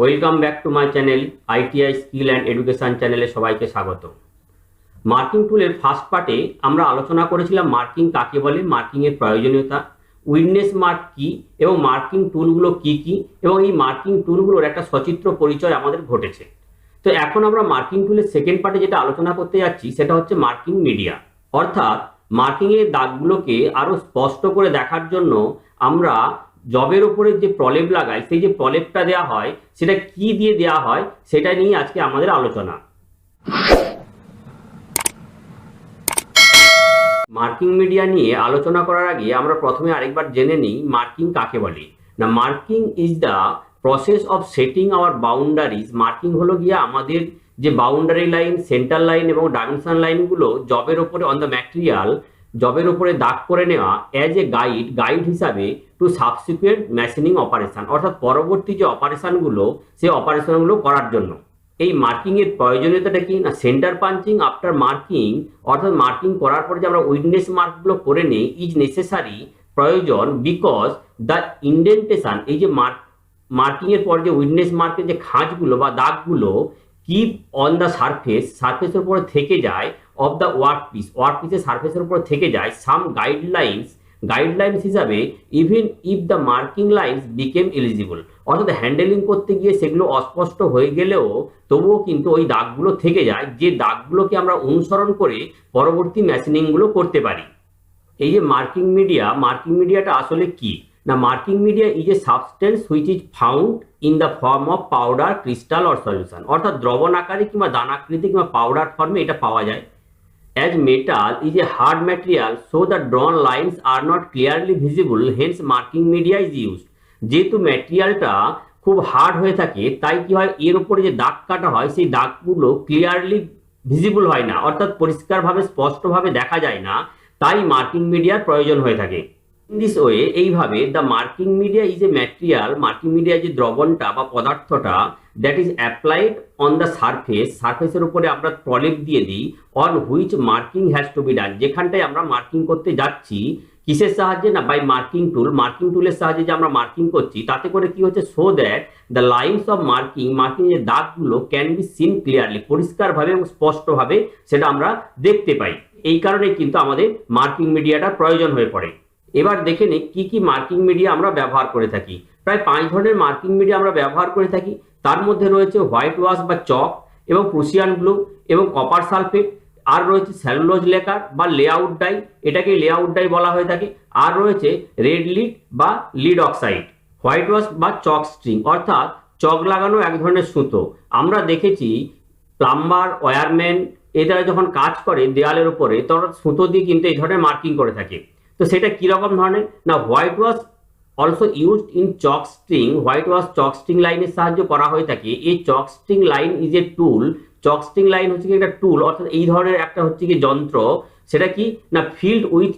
Welcome back to my channel ITI skill and education চ্যানেলে সবাইকে স্বাগত। মার্কিং টুলের ফার্স্ট পার্টে আমরা আলোচনা করেছিলাম মার্কিং কাকে বলে, মার্কিংয়ের প্রয়োজনীয়তা, উইডনেস মার্ক কি এবং মার্কিং টুলগুলো কি কি, এবং এই মার্কিং টুলগুলোর একটা সচিত্র পরিচয় আমাদের ঘটেছে। তো এখন আমরা মার্কিং টুলের সেকেন্ড পার্টে যেটা আলোচনা করতে যাচ্ছি সেটা হচ্ছে মার্কিং মিডিয়া, অর্থাৎ মার্কিংয়ের দাগগুলোকে আরো স্পষ্ট করে দেখার জন্য আমরা জবের উপরে যে প্রলেপ লাগাই, সেই যে প্রলেপটা দেওয়া হয় সেটা কি দিয়ে দেওয়া হয় সেটা নিয়ে আজকে আমাদের আলোচনা। মার্কিং মিডিয়া নিয়ে আলোচনা করার আগে আমরা প্রথমে আরেকবার জেনে নিই মার্কিং কাকে বলে। না, marking is the process of setting our boundaries. Marking হলো গিয়ে আমাদের যে বাউন্ডারি লাইন, সেন্টার লাইন এবং ডাইমেনশন লাইনগুলো জবের উপরে অন দ্য ম্যাটেরিয়াল, জবের উপরে দাগ করে নেওয়া অ্যাজ এ গাইড হিসাবে টু সাবসিকুয়েন্ট মেশিনিং অপারেশন, অর্থাৎ পরবর্তী যে অপারেশনগুলো সেই অপারেশনগুলো করার জন্য। এই মার্কিং এর প্রয়োজনীয়তাটা কি না, সেন্টার পাঞ্চিং আফটার মার্কিং, অর্থাৎ মার্কিং করার পরে যে আমরা উইডনেস মার্কগুলো করে নিই ইজ নেসেসারি, প্রয়োজন, বিকজ দ্য ইন্ডেন্টেশন, এই যে মার্কিং এর পর যে উইডনেস মার্কের যে খাঁজগুলো বা দাগগুলো কিপ অন দ্য সারফেসের উপরে থেকে যায় অফ দ্য ওয়ার্কপিসের সারফেসের উপর থেকে যায় সাম গাইডলাইন্স হিসাবে, even if the marking lines became eligible, অর্থাৎ হ্যান্ডেলিং করতে গিয়ে সেগুলো অস্পষ্ট হয়ে গেলেও তবুও কিন্তু ওই দাগগুলো থেকে যায়, যে দাগগুলোকে আমরা অনুসরণ করে পরবর্তী মেশিনিংগুলো করতে পারি। এই যে মার্কিং মিডিয়াটা আসলে কি না, marking media is A substance which is found in the form of powder, crystal or solution, অর্থাৎ দ্রবণ আকারে কিংবা দানাকৃতি কিংবা পাউডার ফর্মে এটা পাওয়া যায়। As metal is a hard material, so the drawn lines are not clearly visible, hence marking media is used. যেহেতু ম্যাটেরিয়ালটা খুব হার্ড হয়ে থাকে তাই কি হয়, এর উপরে যে দাগ কাটা হয় সেই দাগগুলো ক্লিয়ারলি ভিজিবল হয় না, অর্থাৎ পরিষ্কারভাবে স্পষ্টভাবে দেখা যায় না, তাই মার্কিং মিডিয়ার প্রয়োজন হয়ে থাকে। ইন দিস ওয়ে, এইভাবে the marking media is a material, marking media যে দ্রবণটা বা পদার্থটা that is applied on the সারফেসের উপরে আমরা প্রলেপ দিয়ে দিই, on which marking has to be done, যেখানটায় আমরা মার্কিং করতে যাচ্ছি কিসের সাহায্যে না, বাই মার্কিং টুলের সাহায্যে যে আমরা মার্কিং করছি তাতে করে কি হচ্ছে, so that the lines of marking এর দাগগুলো ক্যান বি সিন ক্লিয়ারলি, পরিষ্কারভাবে এবং স্পষ্টভাবে সেটা আমরা দেখতে পাই। এই কারণে কিন্তু আমাদের মার্কিং মিডিয়াটার প্রয়োজন হয়ে পড়ে। এবার দেখে নিই কি কি মার্কিং মিডিয়া আমরা ব্যবহার করে থাকি। প্রায় 5 ধরনের মার্কিং মিডিয়া আমরা ব্যবহার করে থাকি। তার মধ্যে রয়েছে হোয়াইট ওয়াশ বা চক এবং প্রুশিয়ান ব্লু এবং কপার সালফেট, আর রয়েছে সেলুলোজ লেকার বা লেআউট ডাই, এটাকে লেআউট ডাই বলা হয়ে থাকে, আর রয়েছে রেড লিড বা লিড অক্সাইড। হোয়াইট ওয়াশ বা চক স্ট্রিং, অর্থাৎ চক লাগানো এক ধরনের সুতো। আমরা দেখেছি প্লাম্বার, ওয়্যারম্যান এরা যখন কাজ করে দেওয়ালের উপরে তখন সুতো দিয়ে কিন্তু এই ধরনের মার্কিং করে থাকে। তো সেটা কিরকম ধরনের না, white wash also used in chalk string, white wash chalk string লাইনের সাহায্যে করা হয়ে থাকে। এই chalk string line is a tool, chalk string line হচ্ছে কি একটা টুল, অর্থাৎ এই ধরনের একটা হচ্ছে কি যন্ত্র, সেটা কি না ফিল্ড উইথ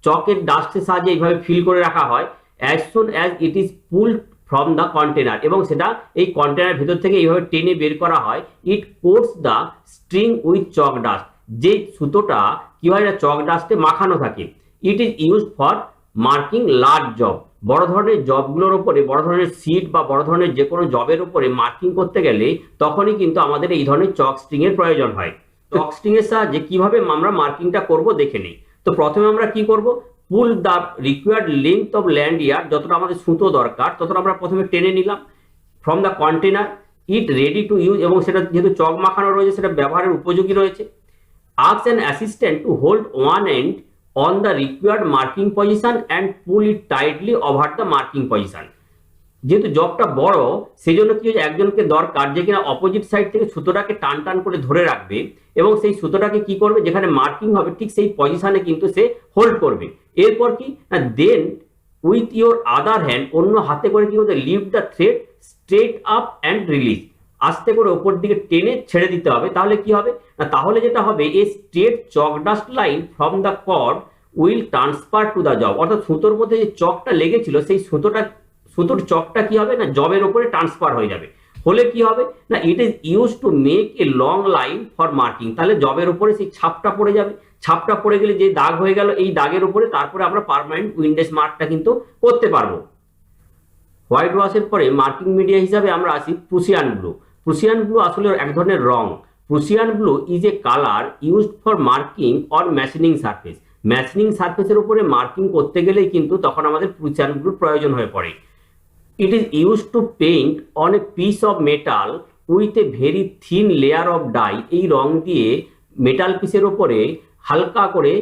চকের ডাস্টের সাহায্যে এইভাবে ফিল করে রাখা হয় as soon as it is pulled from the container, এবং সেটা এই কন্টেনার ভেতর থেকে এইভাবে টেনে বের করা হয়। It coats the string with chalk dust, যে সুতোটা কি হয় না চক ডাস্টে মাখানো থাকে। It is used for marking large job, বড় ধরনের জবগুলোর উপরে, বড় ধরনের সিট বা বড় ধরনের যে কোনো জবের উপরে মার্কিং করতে গেলে তখনই কিন্তু আমাদের এই ধরনের চক স্ট্রিং এর প্রয়োজন হয়। চক স্ট্রিং এর সাহায্যে কিভাবে আমরা মার্কিংটা করব দেখে নিই। তো প্রথমে আমরা কি করব, pull the required length of lanyard, যতটা আমাদের সুতো দরকার ততটা আমরা প্রথমে টেনে নিলাম from the container, it ready to use, এবং সেটা যেহেতু চক মাখানো রয়েছে সেটা ব্যবহারের উপযোগী রয়েছে। Ask an assistant to hold one end on the required marking position and pull it tightly over the marking position। যেহেতু জবটা বড় সেই জন্য কি একজনকে দরকার যে কিনা অপোজিট সাইড থেকে সুতোটাকে টান করে ধরে রাখবে এবং সেই সুতোটাকে কি করবে, যেখানে মার্কিং হবে ঠিক সেই পজিশনে কিন্তু সে হোল্ড করবে। এরপর কি না, দেন উইথ ইওর আদার হ্যান্ড, অন্য হাতে করে কি করতে, lift the thread straight up and release, আস্তে করে ওপর দিকে টেনে ছেড়ে দিতে হবে। তাহলে কি হবে না, তাহলে যেটা হবে এই straight chalk dust line from the cord will transfer to the job, অর্থাৎ সুতোর মধ্যে যে চকটা লেগেছিল সেই সুতোর চকটা কি হবে না জবের উপরে ট্রান্সফার হয়ে যাবে। হলে কি হবে না, it is use to make a long line for marking, তাহলে জবের উপরে সেই ছাপটা পড়ে যাবে। ছাপটা পড়ে গেলে যে দাগ হয়ে গেল এই দাগের উপরে তারপরে আমরা পার্মানেন্ট উইন্ডেজ মার্কটা কিন্তু করতে পারবো। হোয়াইট ওয়াশের পরে মার্কিং মিডিয়া হিসাবে আমরা আসি প্রুসিয়ান ব্লু। প্রুসিয়ান ব্লু আসলে এক ধরনের রং। Prussian blue is a colour used for marking or machining surface. Machining সারফেসের উপরে মার্কিং করতে গেলেই কিন্তু তখন আমাদের প্রুসিয়ান ব্লুর প্রয়োজন হয়ে পড়ে। It is used to paint on a piece of metal with a very thin layer of dye. এই রং দিয়ে মেটাল পিসের ওপরে হালকা করে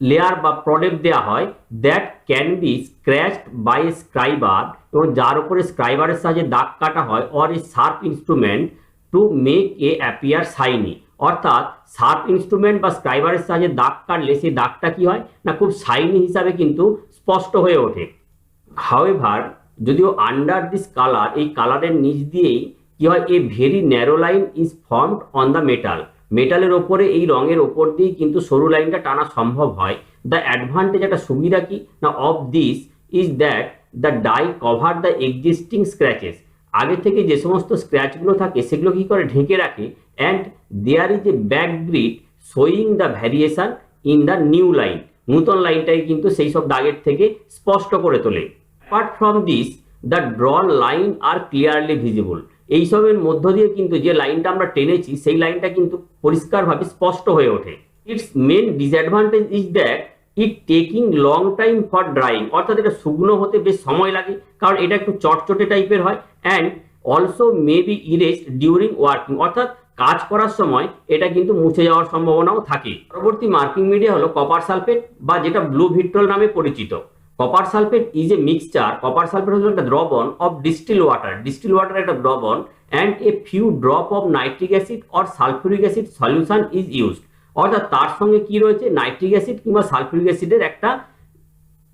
লেয়ার বা প্রলেপ দেওয়া হয়, that can be scratched by a scriber, এবং যার উপরে স্ক্রাইবারের সাহায্যে দাগ কাটা হয়, or a sharp instrument to make a appear shiny. অর্থাৎ শার্প ইনস্ট্রুমেন্ট বা স্ক্রাইবারের সাহায্যে দাগ কাটলে সেই দাগটা কি হয় না খুব শাইনি হিসাবে কিন্তু স্পষ্ট হয়ে ওঠে। হাউএভার, যদিও আন্ডার দিস কালার, এই কালারের নিচ দিয়েই কি হয়, a very narrow line is formed on the metal. মেটালের ওপরে এই রঙের ওপর দিয়েই কিন্তু সরু লাইনটা টানা সম্ভব হয়। দ্য অ্যাডভান্টেজ, একটা সুবিধা কি না of this is that the dye cover the existing scratches. আগে থেকে যে সমস্ত স্ক্র্যাচগুলো থাকে সেগুলো কি করে ঢেকে রাখে। And there is a background showing the variation in the new line. নূতন লাইনটাই কিন্তু সেই সব দাগের থেকে স্পষ্ট করে তোলে। Apart from this, the ড্রন line are clearly visible. এইসবের মধ্য দিয়ে কিন্তু যে লাইনটা আমরা টেনেছি সেই লাইনটা কিন্তু পরিষ্কারভাবে স্পষ্ট হয়ে ওঠে। Its main disadvantage is that it taking long time for drying. অর্থাৎ এটা শুকনো হতে বেশ সময় লাগে, কারণ এটা একটু চটচটে টাইপের হয়। And also may be erased during working. অর্থাৎ কাজ করার সময় এটা কিন্তু মুছে যাওয়ার সম্ভাবনাও থাকে। পরবর্তী মার্কিং মিডিয়া হলো কপার সালফেট, বা যেটা ব্লু ভিট্রল নামে পরিচিত। Copper sulphate is a mixture. Copper sulphate হলো একটা দ্রবণ of distil water. Distil water একটা দ্রবণ, and a few drop of nitric acid or sulphuric acid solution is used. অর্থাৎ তার সঙ্গে কি রয়েছে, নাইট্রিক অ্যাসিড কিংবা সালফিউরিক অ্যাসিডের একটা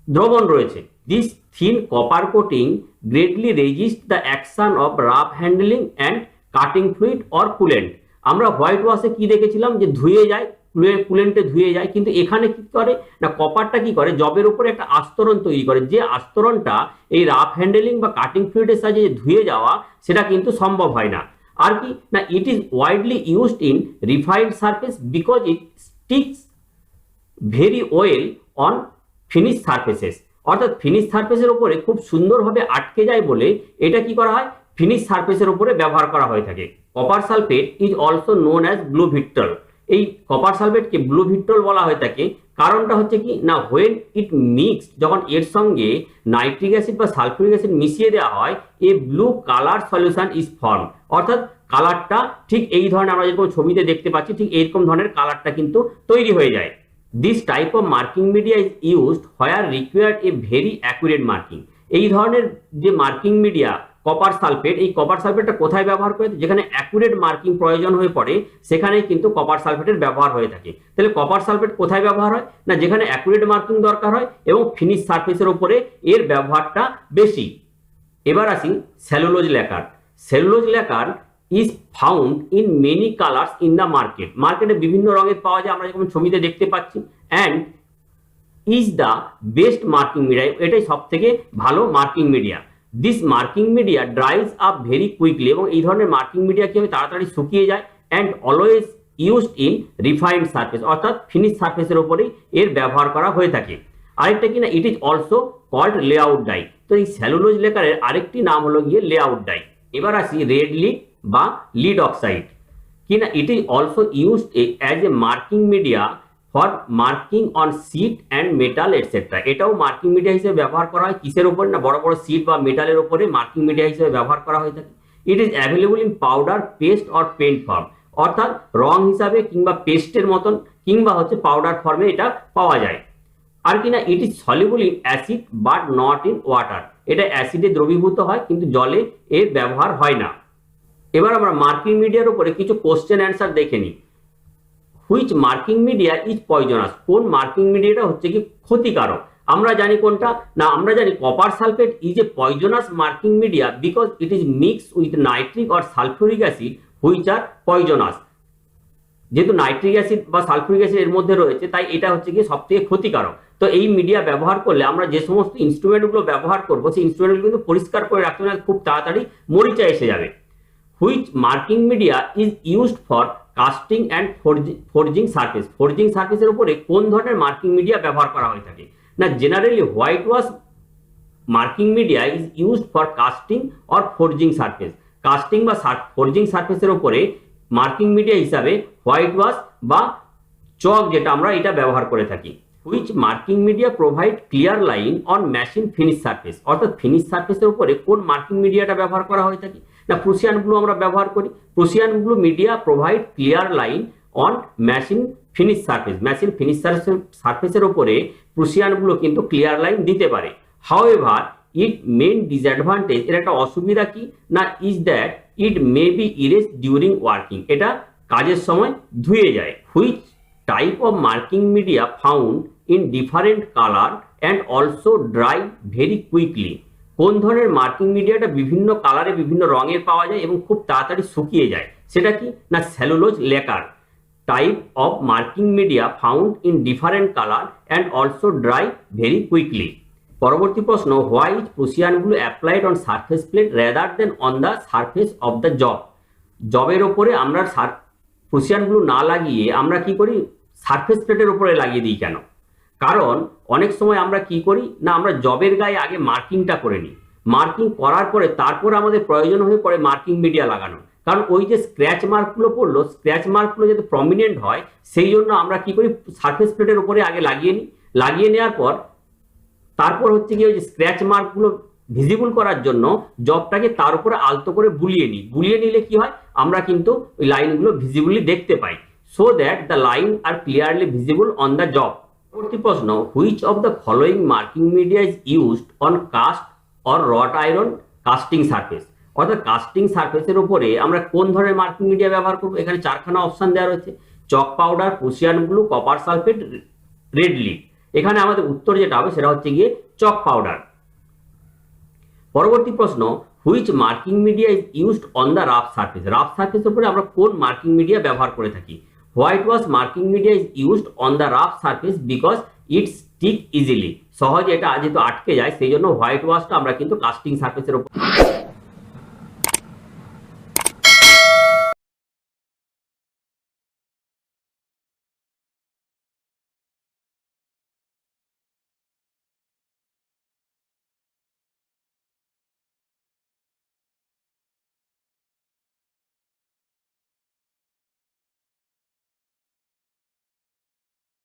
দ্রবণ রয়েছে। This thin copper coating greatly resist the action of rough handling and cutting fluid or coolant. আমরা হোয়াইট ওয়াশে কি দেখেছিলাম যে ধুয়ে যায়, কুলেন্টে ধুয়ে যায়, কিন্তু এখানে কি করে না কপারটা কি করে জবের উপরে একটা আস্তরণ তৈরি করে, যে আস্তরণটা এই রাফ হ্যান্ডেলিং বা কাটিং ফ্লুইডের সাহায্যে ধুয়ে যাওয়া সেটা কিন্তু সম্ভব হয় না। আর কি না it is widely used in refined surface because it sticks very well on finish surfaces. অর্থাৎ ফিনিশ সারফেসের উপরে খুব সুন্দরভাবে আটকে যায় বলে এটা কি করা হয়, ফিনিশ সারফেসের উপরে ব্যবহার করা হয়ে থাকে। Copper sulphate is also known as blue vitriol. এই কপার সালফেটকে ব্লু ভিট্রল বলা হয়ে থাকে, কারণটা হচ্ছে কি না হোয়েন ইট মিক্সড, যখন এর সঙ্গে নাইট্রিক অ্যাসিড বা সালফিউরিক অ্যাসিড মিশিয়ে দেওয়া হয়, a blue colour solution is form. অর্থাৎ কালারটা ঠিক এই ধরনের আমরা যেরকম ছবিতে দেখতে পাচ্ছি ঠিক এইরকম ধরনের কালারটা কিন্তু তৈরি হয়ে যায়। This type of marking media is used where required a very accurate marking. এই ধরনের যে মার্কিং মিডিয়া কপার সালফেট, এই কপার সালফেটটা কোথায় ব্যবহার করে, যেখানে অ্যাকুরেট মার্কিং প্রয়োজন হয়ে পড়ে সেখানেই কিন্তু কপার সালফেটের ব্যবহার হয়ে থাকে। তাহলে কপার সালফেট কোথায় ব্যবহার হয় না যেখানে অ্যাকুরেট মার্কিং দরকার হয় এবং ফিনিশ সারফেসের উপরে এর ব্যবহারটা বেশি। এবার আসি cellulose lacquer. Cellulose lacquer is found in many colours in the market. মার্কেটে বিভিন্ন রঙের পাওয়া যায়, আমরা যেমন ছবিতে দেখতে পাচ্ছি। And is the best marking media, এটাই সব থেকে ভালো marking media. This marking media dries up very quickly, এবং এই ধরনের মার্কিং মিডিয়া কি হবে তাড়াতাড়ি শুকিয়ে যায়। And always used in refined surface, অর্থাৎ ফিনিশ সারফেসের উপরেই এর ব্যবহার করা হয়ে থাকে। আরেকটা কিনা it is also called layout dye. তো এই সেলুলোজ লেকারের আরেকটি নাম হলো গিয়ে লেআউট ডাই। এবার আসি রেড লিড বা লিড অক্সাইড কিনা it is also used as a marking media for marking on sheet and metal etcetera. এটাও মার্কিং মিডিয়া হিসেবে ব্যবহার করা হয় কিসের উপরে না বড় বড় সিট বা মেটালের উপরে মার্কিং মিডিয়া হিসেবে ব্যবহার করা হয়ে থাকে। It is available in powder, paste or paint form. অর্থাৎ রং হিসাবে কিংবা পেস্টের মতন কিংবা হচ্ছে পাউডার ফর্মে এটা পাওয়া যায়। আর কিনা it is soluble in acid but not in water. এটা অ্যাসিডে দ্রবীভূত হয় কিন্তু জলে এর ব্যবহার হয় না। এবার আমরা মার্কিং মিডিয়ার উপরে কিছু কোশ্চেন অ্যান্সার দেখে নিই। Which marking media is poisonous? কোন মার্কিং মিডিয়াটা হচ্ছে কি ক্ষতিকারক? আমরা জানি কোনটা না, আমরা জানি copper sulphate is a poisonous marking media because it is mixed with nitric or sulphuric acid which are poisonous. যেহেতু নাইট্রিক অ্যাসিড বা সালফিউরিক অ্যাসিড এর মধ্যে রয়েছে তাই এটা হচ্ছে কি সব থেকে ক্ষতিকারক। তো এই মিডিয়া ব্যবহার করলে আমরা যে সমস্ত ইনস্ট্রুমেন্টগুলো ব্যবহার করবো সেই ইনস্ট্রুমেন্টগুলো কিন্তু পরিষ্কার করে রাখতে হবে, খুব তাড়াতাড়ি মরিচা এসে যাবে। Which marking media is used for casting and forging surface? Forging সারফেসের উপরে কোন ধরনের মার্কিং মিডিয়া ব্যবহার করা হয়ে থাকে না generally white wash marking media is used for casting or forging surface. Casting বা ফোর্জিং সারফেসের উপরে মার্কিং মিডিয়া হিসাবে হোয়াইট ওয়াশ বা চক যেটা আমরা এটা ব্যবহার করে থাকি। Which marking media provide clear line on machine finish surface, অর্থাৎ ফিনিশ সারফেসের উপরে কোন মার্কিং মিডিয়াটা ব্যবহার করা হয়ে থাকে না প্রুসিয়ান ব্লু আমরা ব্যবহার করি। Prussian blue media provide clear line on machine finish surface. Machine finish সারফেসের উপরে প্রুসিয়ান ব্লু কিন্তু ক্লিয়ার লাইন দিতে পারে। হাউএভার ইট মেইন ডিসঅ্যাডভান্টেজ, এর একটা অসুবিধা কি না is that it may be erase during working, এটা কাজের সময় ধুয়ে যায়। Which type of marking media found in different colour and also dry very quickly, কোন ধরনের মার্কিং মিডিয়াটা বিভিন্ন কালারে বিভিন্ন রঙের পাওয়া যায় এবং খুব তাড়াতাড়ি শুকিয়ে যায়, সেটা কি না cellulose lacquer. Type of marking media found in different colour and also dry very quickly. পরবর্তী প্রশ্ন, why is Prussian blue applied on surface plate rather than on the surface of the job. জবের ওপরে আমরা Prussian blue না লাগিয়ে আমরা কি করি সারফেস প্লেটের উপরে লাগিয়ে দিই কেন? কারণ অনেক সময় আমরা কি করি না আমরা জবের গায়ে আগে মার্কিংটা করে নিই, মার্কিং করার পরে তারপর আমাদের প্রয়োজন হয়ে পড়ে মার্কিং মিডিয়া লাগানো। কারণ ওই যে স্ক্র্যাচ মার্কগুলো পড়লো, স্ক্র্যাচ মার্কগুলো যাতে প্রমিনেন্ট হয় সেই জন্য আমরা কি করি সারফেস প্লেটের উপরে আগে লাগিয়ে নিই। লাগিয়ে নেওয়ার পর তারপর হচ্ছে কি ওই যে স্ক্র্যাচ মার্কগুলো ভিজিবল করার জন্য জবটাকে তার উপরে আলতো করে বুলিয়ে নিই। বুলিয়ে নিলে কি হয় আমরা কিন্তু ওই লাইনগুলো ভিজিবলি দেখতে পাই, so that the line are clearly visible on the job. পরবর্তী প্রশ্ন, which of the following marking media is used on cast or wrought iron casting surface, অর্থাৎ কাস্টিং সারফেসের উপরে আমরা কোন ধরনের মার্কিং মিডিয়া ব্যবহার করবো? এখানে চারখানা অপশন দেওয়া রয়েছে, চক powder, Prussian blue, copper sulphate, red lead. এখানে আমাদের উত্তর যেটা হবে সেটা হচ্ছে গিয়ে চক পাউডার। পরবর্তী প্রশ্ন, which marking media is used on the rough surface. Rough সারফেসের উপরে আমরা কোন মার্কিং মিডিয়া ব্যবহার করে থাকি? White wash marking media is used on the rough surface because it stick easily. সহজে এটা যেহেতু আটকে যায় সেই জন্য হোয়াইট ওয়াশটা আমরা কিন্তু কাস্টিং সারফেসের উপর